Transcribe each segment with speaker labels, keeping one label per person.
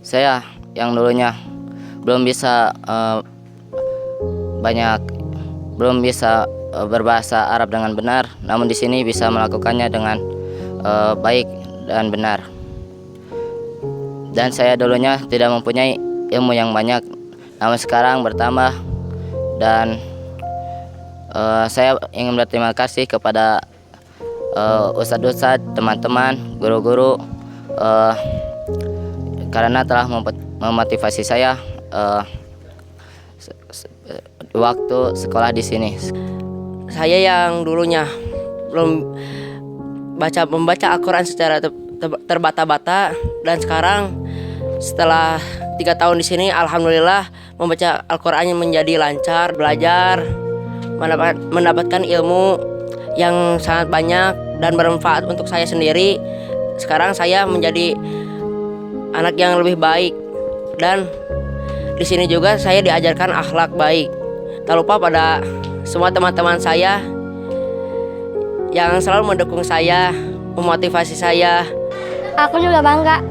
Speaker 1: Saya yang dulunya belum bisa banyak belum bisa berbahasa Arab dengan benar, namun di sini bisa melakukannya dengan baik dan benar. Dan saya dulunya tidak mempunyai ilmu yang banyak, namun sekarang bertambah. Dan saya ingin berterima kasih kepada ustadz-ustadz, teman-teman, guru-guru, karena telah memotivasi saya waktu sekolah di sini.
Speaker 2: Saya yang dulunya belum membaca Al-Quran secara terbata-bata, dan sekarang setelah 3 tahun di sini, alhamdulillah membaca Al-Qurannya menjadi lancar, belajar, mendapatkan ilmu yang sangat banyak dan bermanfaat untuk saya sendiri. Sekarang saya menjadi anak yang lebih baik, dan di sini juga saya diajarkan akhlak baik. Tak lupa pada semua teman-teman saya yang selalu mendukung saya, memotivasi saya.
Speaker 3: Aku juga bangga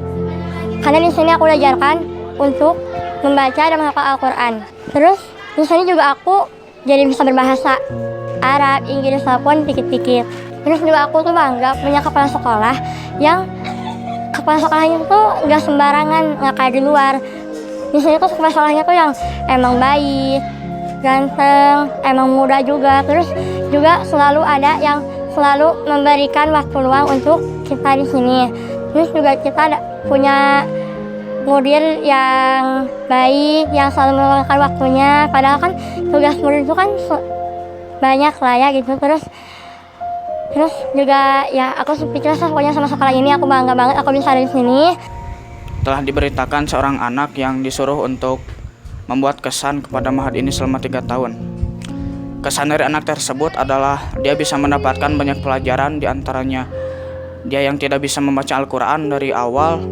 Speaker 3: karena di sini aku diajarkan untuk membaca dan menghafal Al-Quran. Terus di sini juga aku jadi bisa berbahasa Arab, Inggris maupun dikit-dikit. Terus juga aku tuh bangga punya kepala sekolah yang kepala sekolahnya tuh nggak sembarangan, nggak kayak di luar. Di sini tuh kepala sekolahnya tuh yang emang baik, ganteng, emang muda juga. Terus juga selalu ada yang selalu memberikan waktu luang untuk kita di sini. Terus juga kita punya murid yang baik, yang selalu meluangkan waktunya. Padahal kan tugas murid itu kan banyak lah ya gitu. Terus juga ya aku speechless pokoknya sama sekolah ini. Aku bangga banget aku bisa ada di sini.
Speaker 4: Telah diberitakan seorang anak yang disuruh untuk membuat kesan kepada Ma'had ini selama 3 tahun. Kesan dari anak tersebut adalah dia bisa mendapatkan banyak pelajaran, diantaranya dia yang tidak bisa membaca Al-Quran dari awal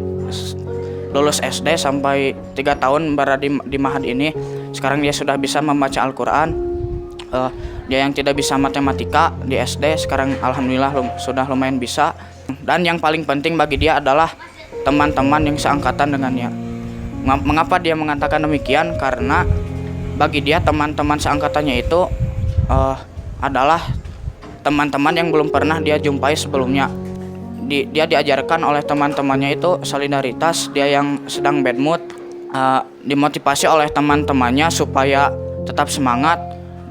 Speaker 4: lulus SD sampai 3 tahun berada di Ma'had ini. Sekarang dia sudah bisa membaca Al-Quran. Dia yang tidak bisa matematika di SD, sekarang alhamdulillah sudah lumayan bisa. Dan yang paling penting bagi dia adalah teman-teman yang seangkatan dengannya. Mengapa dia mengatakan demikian? Karena bagi dia teman-teman seangkatannya itu adalah teman-teman yang belum pernah dia jumpai sebelumnya. Dia diajarkan oleh teman-temannya itu solidaritas. Dia yang sedang bad mood dimotivasi oleh teman-temannya supaya tetap semangat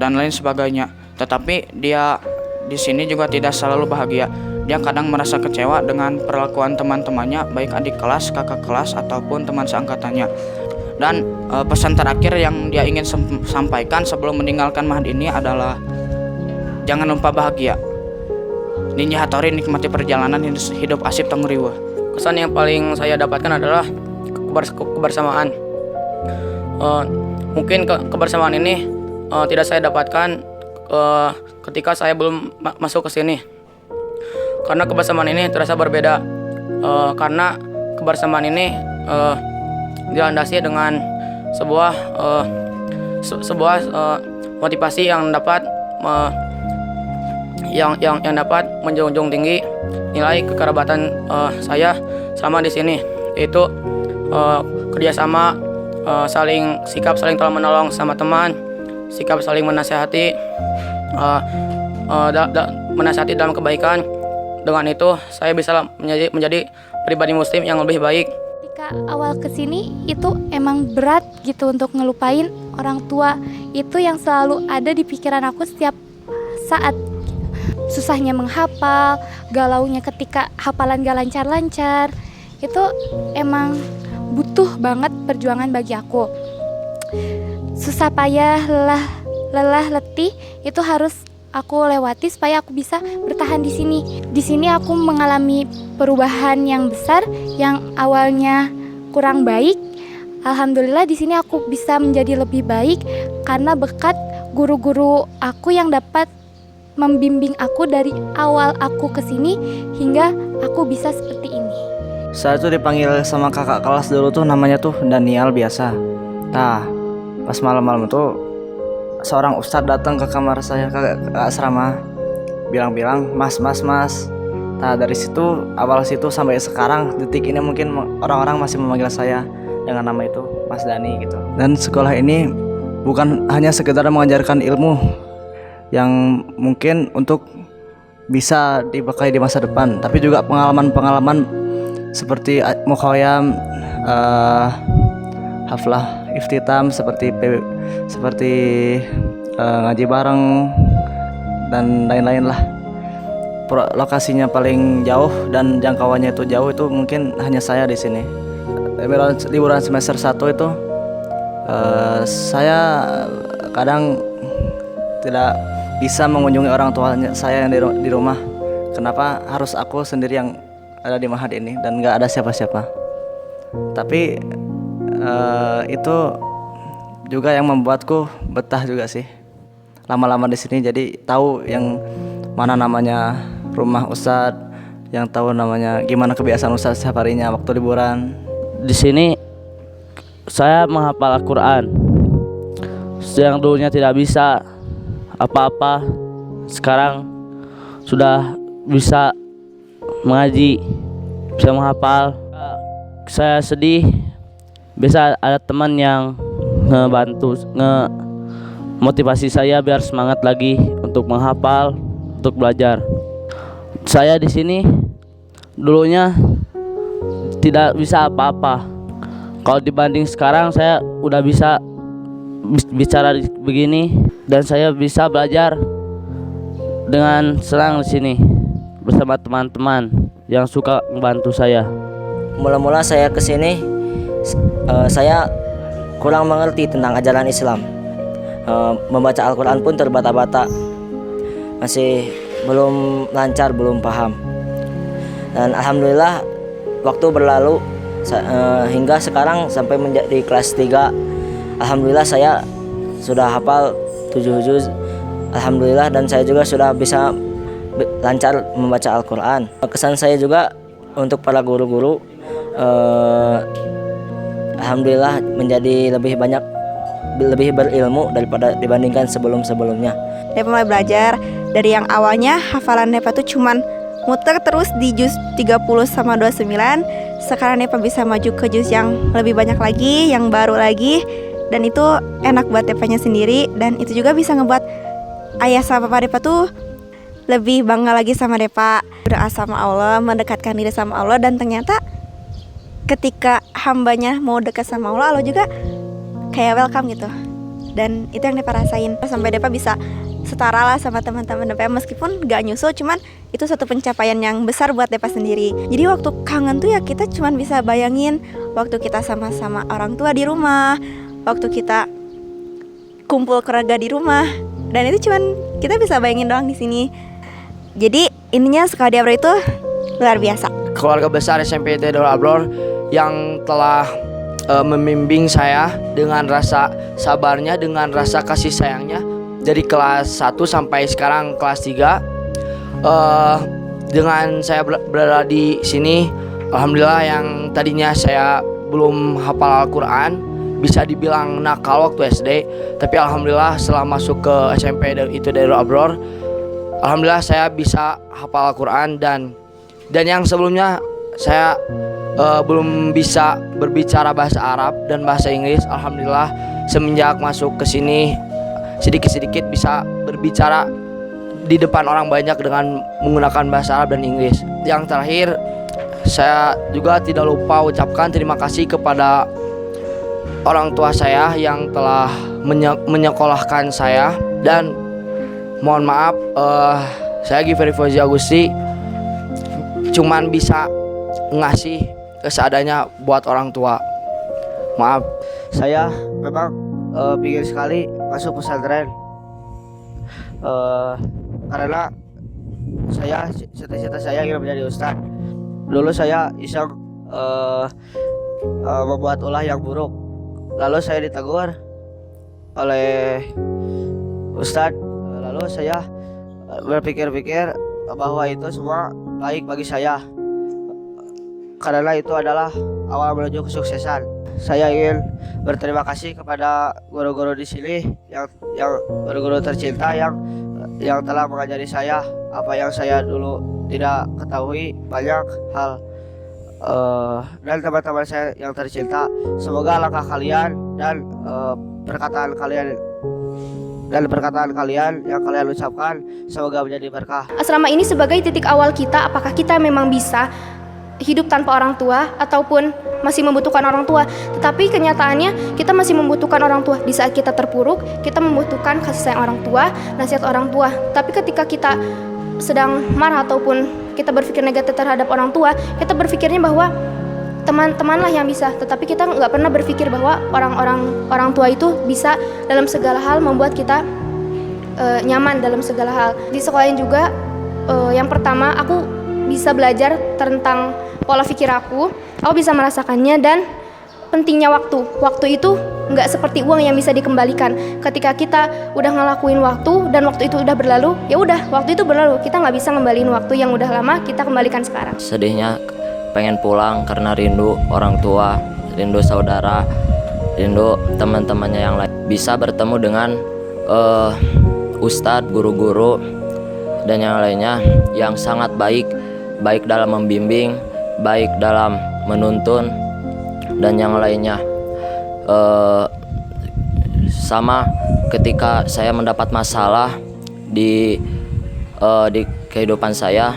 Speaker 4: dan lain sebagainya. Tetapi dia di sini juga tidak selalu bahagia. Dia kadang merasa kecewa dengan perlakuan teman-temannya, baik adik kelas, kakak kelas, ataupun teman seangkatannya. Dan pesan terakhir yang dia ingin sampaikan sebelum meninggalkan Ma'had ini adalah jangan lupa bahagia. Ninja Hattori, nikmati perjalanan hidup asip tanguriwa.
Speaker 2: Kesan yang paling saya dapatkan adalah kebersamaan. Mungkin kebersamaan ini tidak saya dapatkan ketika saya belum masuk ke sini. Karena kebersamaan ini terasa berbeda. Karena kebersamaan ini dilandasi dengan sebuah motivasi yang dapat yang dapat menjunjung tinggi nilai kekerabatan saya selama di sini, yaitu kerjasama, sikap saling tolong menolong sama teman, sikap saling menasihati, menasihati dalam kebaikan. Dengan itu saya bisa menjadi pribadi muslim yang lebih baik.
Speaker 5: Ketika awal kesini itu emang berat gitu untuk ngelupain orang tua. Itu yang selalu ada di pikiran aku setiap saat. Susahnya menghafal, galaunya ketika hafalan gak lancar-lancar. Itu emang butuh banget perjuangan bagi aku. Susah payah, lelah, letih itu harus aku lewati supaya aku bisa bertahan di sini. Di sini aku mengalami perubahan yang besar yang awalnya kurang baik. Alhamdulillah di sini aku bisa menjadi lebih baik karena berkat guru-guru aku yang dapat membimbing aku dari awal aku ke sini hingga aku bisa seperti ini.
Speaker 6: Saya tuh dipanggil sama kakak kelas dulu tuh, namanya tuh Daniel biasa. Nah, pas malam-malam tuh seorang ustadz datang ke kamar saya, ke asrama, bilang-bilang mas. Nah dari situ, awal situ sampai sekarang detik ini mungkin orang-orang masih memanggil saya dengan nama itu Mas Dani gitu. Dan sekolah ini bukan hanya sekedar mengajarkan ilmu yang mungkin untuk bisa dipakai di masa depan, tapi juga pengalaman-pengalaman seperti mukhayyam, haflah iftitam, seperti ngaji bareng dan lain-lain lah. Lokasinya paling jauh dan jangkauannya itu jauh, itu mungkin hanya saya di sini. Liburan semester 1 itu saya kadang tidak bisa mengunjungi orang tua saya yang di rumah. Kenapa harus aku sendiri yang ada di Mahad ini dan nggak ada siapa-siapa? Tapi itu juga yang membuatku betah juga sih. Lama-lama di sini jadi tahu yang mana namanya rumah Ustadz, yang tahu namanya gimana kebiasaan Ustadz setiap harinya waktu liburan.
Speaker 7: Di sini saya menghafal Al-Quran. Yang dulunya tidak bisa apa-apa, sekarang sudah bisa mengaji, bisa menghafal. Saya sedih, bisa ada teman yang ngebantu, motivasi saya biar semangat lagi untuk menghafal, untuk belajar. Saya di sini dulunya tidak bisa apa-apa. Kalau dibanding sekarang saya udah bisa bicara begini dan saya bisa belajar dengan senang di sini bersama teman-teman yang suka membantu saya.
Speaker 2: Mula-mula saya ke sini, saya kurang mengerti tentang ajaran Islam. Membaca Al-Quran pun terbata-bata, masih belum lancar, belum paham. Dan alhamdulillah waktu berlalu hingga sekarang sampai menjadi kelas 3. Alhamdulillah saya sudah hafal 7 juz. Alhamdulillah, dan saya juga sudah bisa lancar membaca Al-Quran. Kesan saya juga untuk para guru-guru, alhamdulillah menjadi lebih berilmu daripada dibandingkan sebelum-sebelumnya.
Speaker 8: Nepa mulai belajar dari yang awalnya hafalan Nepa tuh cuman muter terus di juz 30 sama 29. Sekarang Nepa bisa maju ke juz yang lebih banyak lagi, yang baru lagi, dan itu enak buat Nepanya sendiri, dan itu juga bisa ngebuat ayah sama papa Nepa tuh lebih bangga lagi sama Nepa. Berdoa sama Allah, mendekatkan diri sama Allah, dan ternyata ketika hambanya mau dekat sama Allah, Allah juga kayak welcome gitu. Dan itu yang Nepa rasain sampai Nepa bisa setara lah sama teman-teman Nepa, meskipun gak nyusul, cuman itu suatu pencapaian yang besar buat Nepa sendiri. Jadi waktu kangen tuh ya kita cuman bisa bayangin waktu kita sama-sama orang tua di rumah, waktu kita kumpul keluarga di rumah, dan itu cuman kita bisa bayangin doang di sini. Jadi ininya Sekolah Di Abror itu luar biasa.
Speaker 9: Keluarga besar SMP Darul Abror yang telah membimbing saya dengan rasa sabarnya, dengan rasa kasih sayangnya dari kelas 1 sampai sekarang kelas 3. Dengan saya berada di sini, alhamdulillah yang tadinya saya belum hafal Al-Quran, bisa dibilang nakal waktu SD, tapi alhamdulillah setelah masuk ke SMP itu Darul Abror, alhamdulillah saya bisa hafal Al-Quran, dan yang sebelumnya saya belum bisa berbicara bahasa Arab dan bahasa Inggris. Alhamdulillah semenjak masuk ke sini sedikit-sedikit bisa berbicara di depan orang banyak dengan menggunakan bahasa Arab dan Inggris. Yang terakhir, saya juga tidak lupa ucapkan terima kasih kepada orang tua saya yang telah menyekolahkan saya, dan mohon maaf saya Givari Fauzi Agusti cuman bisa ngasih seadanya buat orang tua. Maaf.
Speaker 6: Saya memang pingin sekali masuk pesantren, karena saya cita-cita saya ingin menjadi ustadz. Dulu saya iseng membuat ulah yang buruk, lalu saya ditegur oleh ustadz. Lalu saya berpikir-pikir bahwa itu semua baik bagi saya, karena itu adalah awal menuju kesuksesan. Saya ingin berterima kasih kepada guru-guru di sini, yang guru-guru tercinta yang telah mengajari saya apa yang saya dulu tidak ketahui, banyak hal. dan teman-teman saya yang tercinta. Semoga langkah kalian dan perkataan kalian yang kalian ucapkan semoga menjadi berkah.
Speaker 10: Asrama ini sebagai titik awal kita, apakah kita memang bisa hidup tanpa orang tua ataupun masih membutuhkan orang tua. Tetapi kenyataannya kita masih membutuhkan orang tua. Di saat kita terpuruk, kita membutuhkan kasih sayang orang tua, nasihat orang tua. Tapi ketika kita sedang marah ataupun kita berpikir negatif terhadap orang tua, kita berpikirnya bahwa teman-temanlah yang bisa. Tetapi kita nggak pernah berpikir bahwa orang tua itu bisa dalam segala hal membuat kita nyaman dalam segala hal. Di sekolah juga yang pertama aku bisa belajar tentang pola pikir aku bisa merasakannya dan pentingnya waktu. Waktu itu nggak seperti uang yang bisa dikembalikan. Ketika kita udah ngelakuin waktu dan waktu itu udah berlalu, ya udah waktu itu berlalu. Kita nggak bisa ngembaliin waktu yang udah lama, kita kembalikan sekarang.
Speaker 1: Sedihnya pengen pulang karena rindu orang tua, rindu saudara, rindu teman-temannya yang lain. Bisa bertemu dengan ustadz, guru-guru, dan yang lainnya yang sangat baik dalam membimbing, baik dalam menuntun, dan yang lainnya. Sama ketika saya mendapat masalah di kehidupan saya,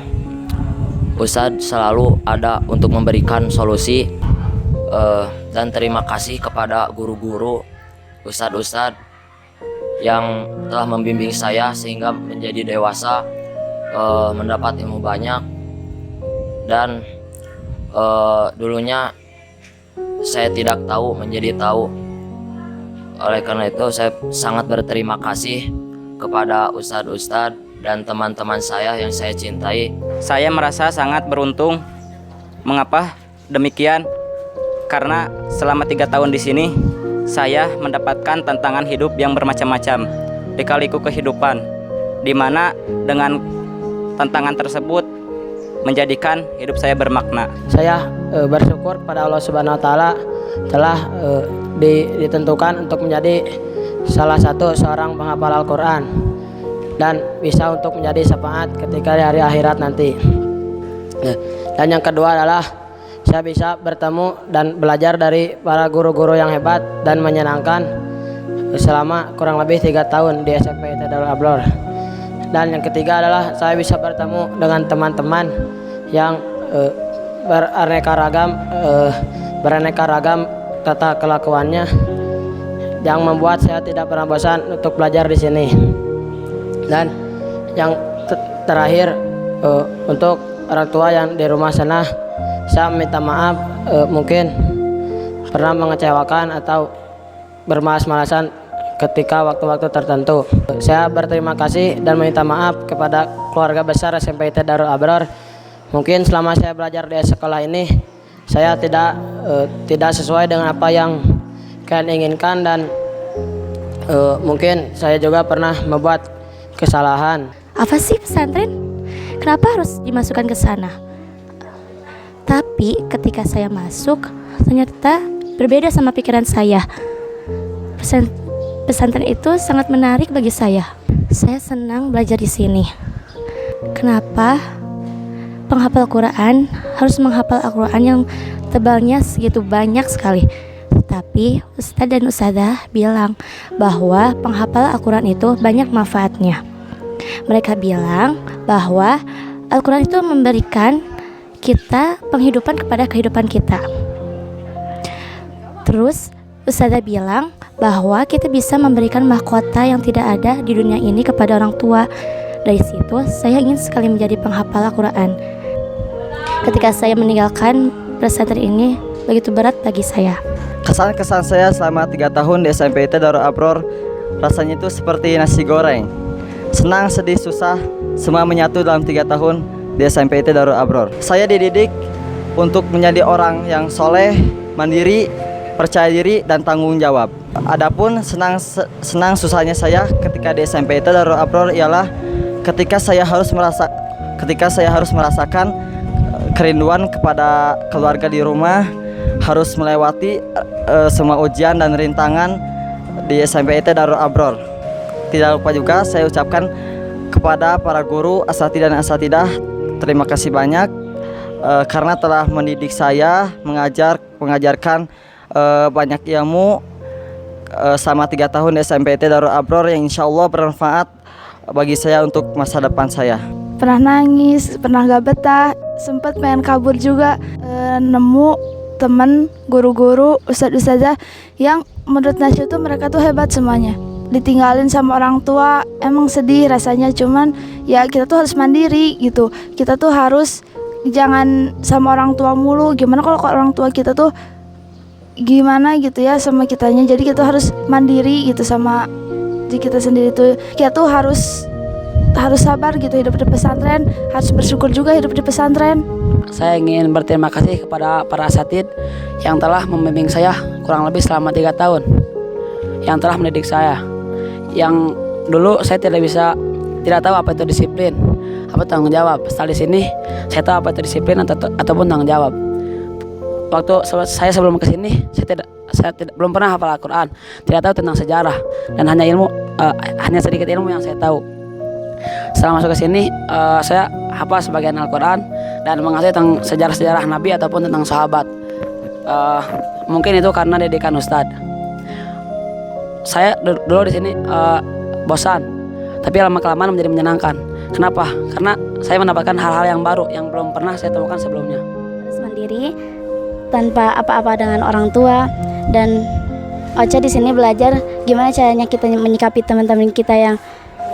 Speaker 1: Ustadz selalu ada untuk memberikan solusi, dan terima kasih kepada guru-guru, ustadz-ustadz yang telah membimbing saya sehingga menjadi dewasa, mendapat ilmu banyak. Dan dulunya saya tidak tahu menjadi tahu. Oleh karena itu saya sangat berterima kasih kepada ustadz-ustadz dan teman-teman saya yang saya cintai.
Speaker 4: Saya merasa sangat beruntung. Mengapa demikian? Karena selama 3 tahun di sini saya mendapatkan tantangan hidup yang bermacam-macam di kaliku kehidupan, di mana dengan tantangan tersebut menjadikan hidup saya bermakna.
Speaker 2: Saya bersyukur pada Allah Subhanahu wa taala telah ditentukan untuk menjadi salah satu seorang penghafal Al-Qur'an dan bisa untuk menjadi syafaat ketika di hari akhirat nanti. Dan yang kedua adalah saya bisa bertemu dan belajar dari para guru-guru yang hebat dan menyenangkan selama kurang lebih 3 tahun di SMP Darul Abror. Dan yang ketiga adalah saya bisa bertemu dengan teman-teman yang beraneka ragam tata kelakuannya yang membuat saya tidak pernah bosan untuk belajar di sini. Dan yang terakhir, untuk orang tua yang di rumah sana, saya minta maaf mungkin pernah mengecewakan atau bermalas-malasan ketika waktu-waktu tertentu. Saya berterima kasih dan meminta maaf kepada keluarga besar SMP Darul Abror. Mungkin selama saya belajar di sekolah ini saya tidak sesuai dengan apa yang kalian inginkan, dan mungkin saya juga pernah membuat kesalahan.
Speaker 5: Apa sih pesantren? Kenapa harus dimasukkan ke sana? Tapi ketika saya masuk, ternyata berbeda sama pikiran saya. Pesantren itu sangat menarik bagi saya. Saya senang belajar di sini. Kenapa penghafal Quran harus menghafal Al-Quran yang tebalnya segitu banyak sekali? Tetapi Ustadz dan Ustadzah bilang bahwa penghafal Al-Quran itu banyak manfaatnya. Mereka bilang bahwa Al-Quran itu memberikan kita penghidupan kepada kehidupan kita. Terus Ustadzah bilang bahwa kita bisa memberikan mahkota yang tidak ada di dunia ini kepada orang tua. Dari situ saya ingin sekali menjadi penghafal Al-Quran. Ketika saya meninggalkan pesantren ini begitu berat bagi saya.
Speaker 6: Kesan-kesan saya selama 3 tahun di SMP Darul Abror rasanya itu seperti nasi goreng. Senang, sedih, susah, semua menyatu dalam 3 tahun di SMP Darul Abror. Saya dididik untuk menjadi orang yang soleh, mandiri, percaya diri, dan tanggung jawab. Adapun senang susahnya saya ketika di SMP Darul Abror ialah ketika saya harus merasakan kerinduan kepada keluarga di rumah, harus melewati semua ujian dan rintangan di SMP Darul Abror. Tidak lupa juga saya ucapkan kepada para guru, asatidz dan asatidah, terima kasih banyak karena telah mendidik saya, mengajarkan banyak ilmu selama 3 tahun di SMPT Darul Abror yang insya Allah bermanfaat bagi saya untuk masa depan saya.
Speaker 11: Pernah nangis, pernah gak betah, sempat pengen kabur juga. Nemu teman, guru-guru, ustadz-ustadzah yang menurut Nasya tuh mereka tuh hebat semuanya. Ditinggalin sama orang tua emang sedih rasanya, cuman ya kita tuh harus mandiri gitu. Kita tuh harus jangan sama orang tua mulu. Gimana kalau orang tua kita tuh gimana gitu ya sama kitanya. Jadi kita harus mandiri gitu sama diri kita sendiri tuh. Kita tuh harus sabar gitu hidup di pesantren, harus bersyukur juga hidup di pesantren.
Speaker 2: Saya ingin berterima kasih kepada para asatid yang telah membimbing saya kurang lebih selama 3 tahun, yang telah mendidik saya. Yang dulu saya tidak tahu apa itu disiplin, apa tanggung jawab. Setelah di sini saya tahu apa itu disiplin ataupun tanggung jawab. Waktu saya sebelum ke sini saya belum pernah hafal Al-Quran, tidak tahu tentang sejarah dan hanya sedikit ilmu yang saya tahu. Setelah masuk ke sini saya hafal sebagian Al-Quran dan mengetahui tentang sejarah-sejarah Nabi ataupun tentang sahabat. Mungkin itu karena didikan Ustadz. Saya dulu di sini bosan, tapi lama-kelamaan menjadi menyenangkan. Kenapa? Karena saya mendapatkan hal-hal yang baru yang belum pernah saya temukan sebelumnya.
Speaker 12: Harus mandiri tanpa apa-apa dengan orang tua, dan Ocha di sini belajar gimana caranya kita menyikapi teman-teman kita yang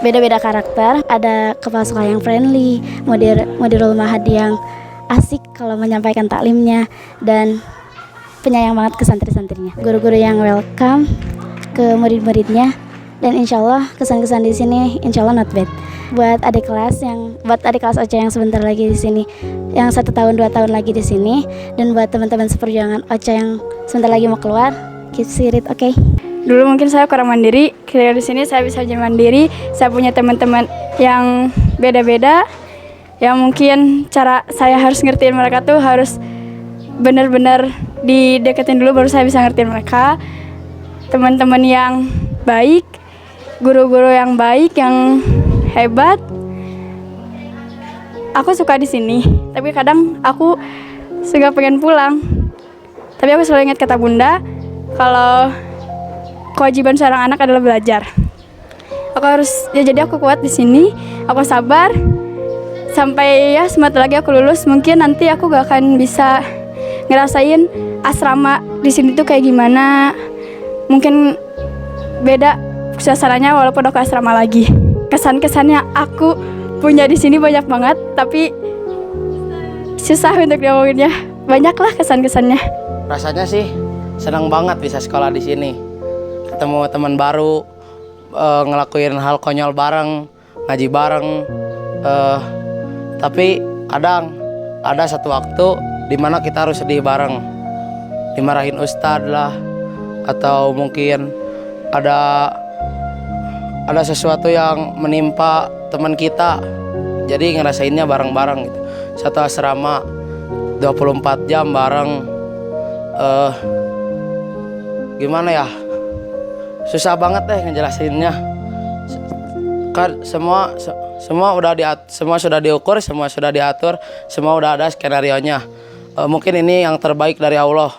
Speaker 12: beda-beda karakter. Ada kepala sekolah yang friendly, mudirul mahad yang asik kalau menyampaikan taklimnya, dan penyayang banget ke santri-santrinya. Guru-guru yang welcome ke murid-muridnya, dan insya Allah kesan-kesan di sini insya Allah not bad. Buat adik kelas Ocha yang sebentar lagi di sini, yang 1 tahun 2 tahun lagi di sini, dan buat teman-teman seperjuangan Ocha yang sebentar lagi mau keluar, keep spirit, oke?
Speaker 11: Dulu mungkin saya kurang mandiri, ketika di sini saya bisa jadi mandiri. Saya punya teman-teman yang beda-beda, yang mungkin cara saya harus ngertiin mereka tuh harus benar-benar dideketin dulu baru saya bisa ngertiin mereka. Teman-teman yang baik, guru-guru yang baik, yang hebat. Aku suka di sini, tapi kadang aku suka pengen pulang. Tapi aku selalu ingat kata Bunda, kalau kewajiban seorang anak adalah belajar. Jadi aku kuat di sini, aku sabar sampai ya sebentar lagi aku lulus. Mungkin nanti aku gak akan bisa ngerasain asrama di sini tuh kayak gimana. Mungkin beda suasananya walaupun aku asrama lagi. Kesan-kesannya aku punya di sini banyak banget, tapi susah untuk diomongin ya. Banyaklah kesan-kesannya.
Speaker 9: Rasanya sih senang banget bisa sekolah di sini. Ketemu teman baru, ngelakuin hal konyol bareng, ngaji bareng. Tapi kadang ada satu waktu di mana kita harus sedih bareng, dimarahin ustadz lah, atau mungkin ada sesuatu yang menimpa teman kita, jadi ngerasainnya bareng-bareng gitu. Satu asrama 24 jam bareng. Gimana ya, susah banget deh ngejelasinnya. Kan semua sudah diukur, semua sudah diatur, semua udah ada skenarionya. Mungkin ini yang terbaik dari Allah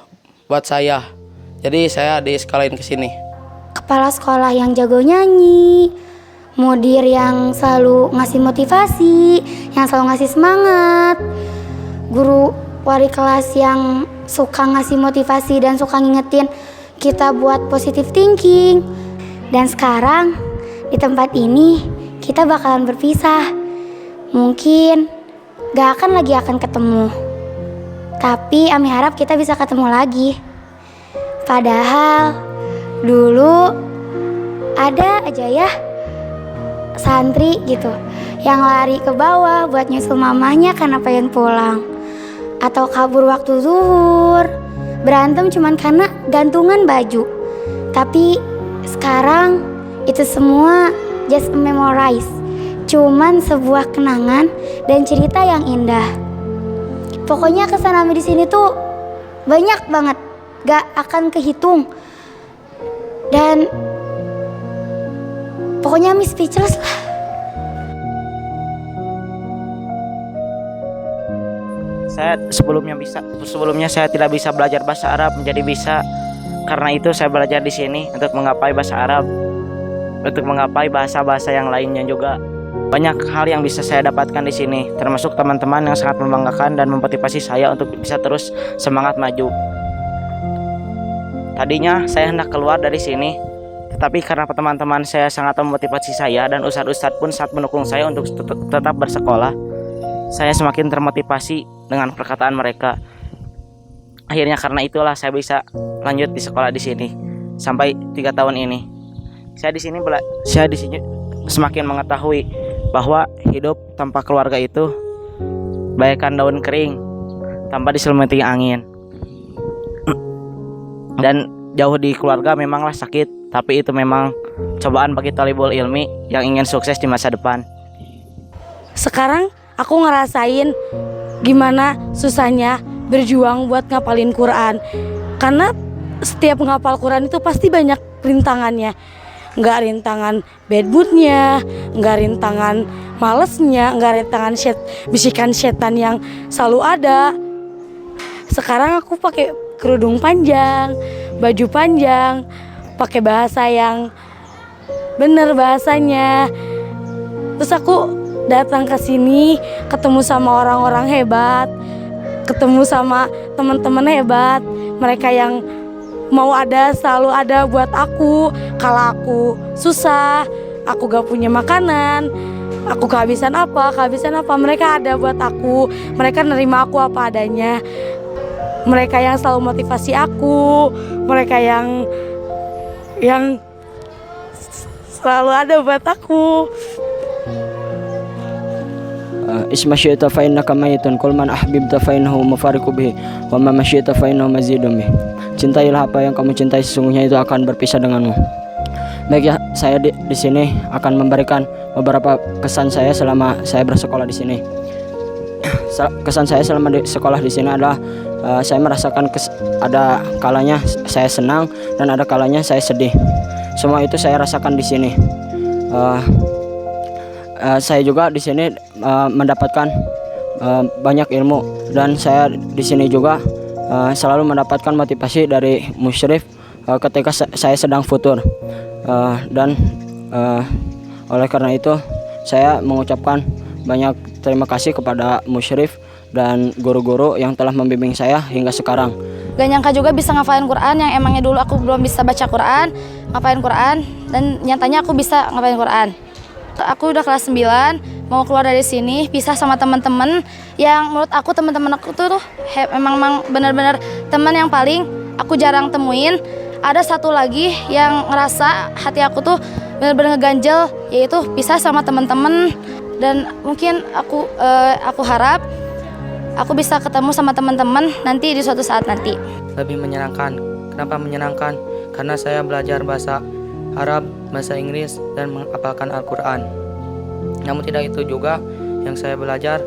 Speaker 9: buat saya, jadi saya disekolahin ke sini.
Speaker 12: Kepala sekolah yang jago nyanyi, mudir yang selalu ngasih motivasi, yang selalu ngasih semangat, guru wali kelas yang suka ngasih motivasi dan suka ngingetin kita buat positive thinking. Dan sekarang di tempat ini kita bakalan berpisah. Mungkin gak akan ketemu, tapi Ami harap kita bisa ketemu lagi. Padahal dulu ada aja ya santri gitu yang lari ke bawah buat nyusul mamahnya karena pengen pulang, atau kabur waktu zuhur, berantem cuman karena gantungan baju. Tapi sekarang itu semua just a memorize, cuman sebuah kenangan dan cerita yang indah. Pokoknya kesan Ami di sini tuh banyak banget, gak akan kehitung. Dan pokoknya Ami speechless lah.
Speaker 6: sebelumnya saya tidak bisa belajar bahasa Arab menjadi bisa. Karena itu saya belajar di sini untuk menggapai bahasa Arab, untuk menggapai bahasa-bahasa yang lainnya juga. Banyak hal yang bisa saya dapatkan di sini, termasuk teman-teman yang sangat membanggakan dan memotivasi saya untuk bisa terus semangat maju. Tadinya saya hendak keluar dari sini, tetapi karena teman-teman saya sangat memotivasi saya dan ustadz-ustadz pun sangat mendukung saya untuk tetap bersekolah, saya semakin termotivasi dengan perkataan mereka. Akhirnya karena itulah saya bisa lanjut di sekolah di sini sampai 3 tahun ini. Saya di sini semakin mengetahui bahwa hidup tanpa keluarga itu bagaikan daun kering tanpa diselimuti angin. Dan jauh di keluarga memanglah sakit, tapi itu memang cobaan bagi talibul ilmi yang ingin sukses di masa depan.
Speaker 13: Sekarang aku ngerasain gimana susahnya berjuang buat ngapalin Quran. Karena setiap menghafal Quran itu pasti banyak rintangannya. Nggak rintangan bad moodnya, nggak rintangan malesnya, nggak rintangan bisikan setan yang selalu ada. Sekarang aku pakai kerudung panjang, baju panjang, pakai bahasa yang bener bahasanya. Terus aku datang ke sini, ketemu sama orang-orang hebat, ketemu sama teman-teman hebat, mereka yang mau selalu ada buat aku. Kalau aku susah, aku gak punya makanan, aku kehabisan apa, mereka ada buat aku. Mereka nerima aku apa adanya. Mereka yang selalu motivasi aku, mereka yang selalu ada buat aku.
Speaker 14: Isma syi'ta fa innaka mayitun qul man ahbibta fa innahu mufariqu bihi wa ma syi'ta fa innahu mazidun bihi. Cintailah apa yang kamu cintai, sesungguhnya itu akan berpisah denganmu. Baik ya, saya di sini akan memberikan beberapa kesan saya selama saya bersekolah di sini. Kesan saya selama sekolah di sini adalah saya merasakan ada kalanya saya senang dan ada kalanya saya sedih. Semua itu saya rasakan di sini. Saya juga di sini mendapatkan banyak ilmu, dan saya di sini juga selalu mendapatkan motivasi dari musyrif ketika saya sedang futur. Dan oleh karena itu saya mengucapkan banyak terima kasih kepada musyrif dan guru-guru yang telah membimbing saya hingga sekarang.
Speaker 12: Gak nyangka juga bisa ngafalin Quran yang emangnya dulu aku belum bisa baca Quran, ngafalin Quran, dan nyatanya aku bisa ngafalin Quran. Aku udah kelas 9, mau keluar dari sini, pisah sama teman-teman yang menurut aku teman-teman aku tuh memang benar-benar teman yang paling aku jarang temuin. Ada satu lagi yang ngerasa hati aku tuh benar-benar ngeganjel, yaitu pisah sama teman-teman. Dan mungkin aku harap aku bisa ketemu sama teman-teman nanti di suatu saat nanti.
Speaker 4: Lebih menyenangkan. Kenapa menyenangkan? Karena saya belajar bahasa Arab, bahasa Inggris, dan menghafalkan Al-Quran. Namun tidak itu juga yang saya belajar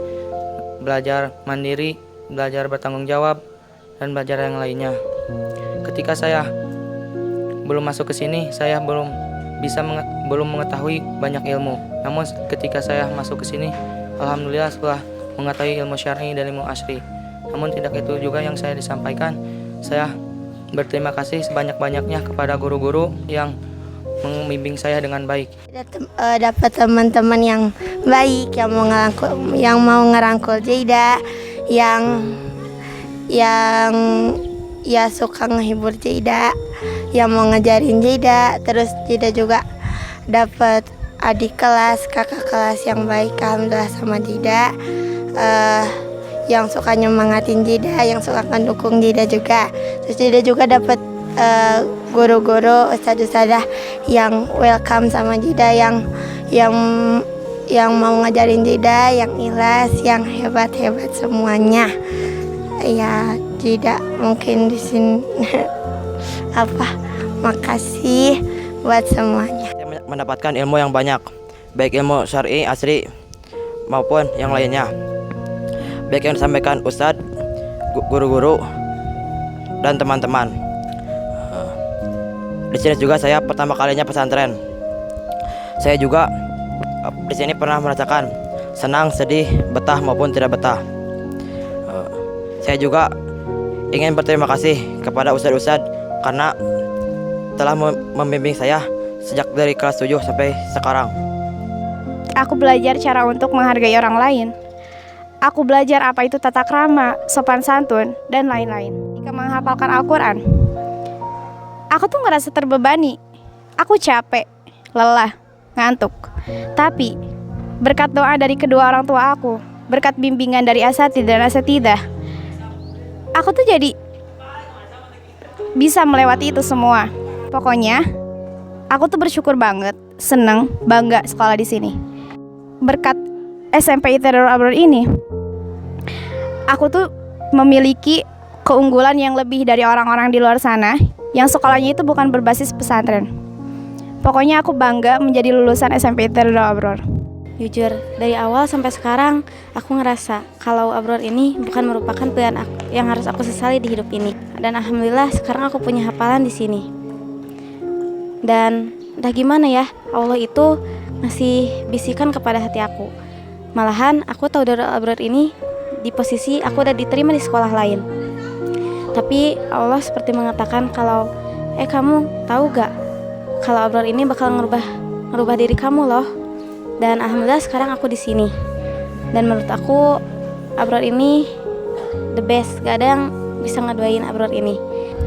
Speaker 4: mandiri, belajar bertanggung jawab, dan belajar yang lainnya. Ketika saya belum masuk ke sini, saya belum mengetahui banyak ilmu. Namun ketika saya masuk ke sini, alhamdulillah setelah mengetahui ilmu syar'i dan ilmu asri. Namun tidak itu juga yang saya disampaikan. Saya berterima kasih sebanyak-banyaknya kepada guru-guru yang membimbing saya dengan baik.
Speaker 15: Dapat teman-teman yang baik, yang mau ngerangkul Jeda, yang suka ngehibur Jeda, yang mau ngajarin Jeda. Terus Jeda juga dapat adik kelas, kakak kelas yang baik, alhamdulillah sama Jeda, yang suka nyemangatin Jeda, yang suka mendukung Jeda juga. Terus Jeda juga dapat guru-guru, ustadz-ustadzah yang welcome sama Jeda, yang mau ngajarin Jeda, yang ikhlas, yang hebat-hebat semuanya. Ya, Jeda mungkin di sini makasih buat semuanya.
Speaker 14: Saya mendapatkan ilmu yang banyak, baik ilmu syar'i, asri maupun yang lainnya. Baik yang disampaikan ustadz, guru-guru, dan teman-teman. Di sini juga saya pertama kalinya pesantren. Saya juga di sini pernah merasakan senang, sedih, betah maupun tidak betah.
Speaker 6: Saya juga ingin berterima kasih kepada ustadz-ustadz karena telah membimbing saya sejak dari kelas 7 sampai sekarang.
Speaker 11: Aku belajar cara untuk menghargai orang lain. Aku belajar apa itu tata krama, sopan santun, dan lain-lain. Jika menghafalkan Al-Quran, aku tuh ngerasa terbebani. Aku capek, lelah, ngantuk. Tapi berkat doa dari kedua orang tua aku, berkat bimbingan dari asatidz dan asatidah, aku tuh jadi bisa melewati itu semua. Pokoknya, aku tuh bersyukur banget, seneng, bangga sekolah di sini. Berkat SMP Darul Abror ini, aku tuh memiliki keunggulan yang lebih dari orang-orang di luar sana yang sekolahnya itu bukan berbasis pesantren. Pokoknya aku bangga menjadi lulusan SMP Darul Abror.
Speaker 13: Jujur, dari awal sampai sekarang aku ngerasa kalau Abror ini bukan merupakan pilihan yang harus aku sesali di hidup ini. Dan alhamdulillah sekarang aku punya hafalan di sini. Dan entah gimana ya, Allah itu masih bisikan kepada hati aku. Malahan aku tahu Darul Abror ini di posisi aku udah diterima di sekolah lain. Tapi Allah seperti mengatakan kalau kamu tahu gak kalau Abror ini bakal ngerubah diri kamu loh. Dan alhamdulillah sekarang aku di sini. Dan menurut aku Abror ini the best. Gak ada yang bisa ngeduain Abror ini.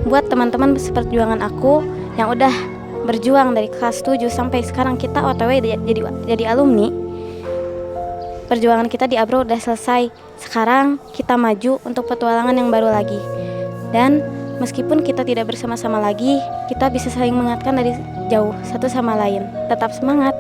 Speaker 13: Buat teman-teman seperjuangan aku yang udah berjuang dari kelas 7 sampai sekarang kita OTW jadi alumni. Perjuangan kita di Abror udah selesai. Sekarang kita maju untuk petualangan yang baru lagi. Dan meskipun kita tidak bersama-sama lagi, kita bisa saling mengingatkan dari jauh satu sama lain. Tetap semangat.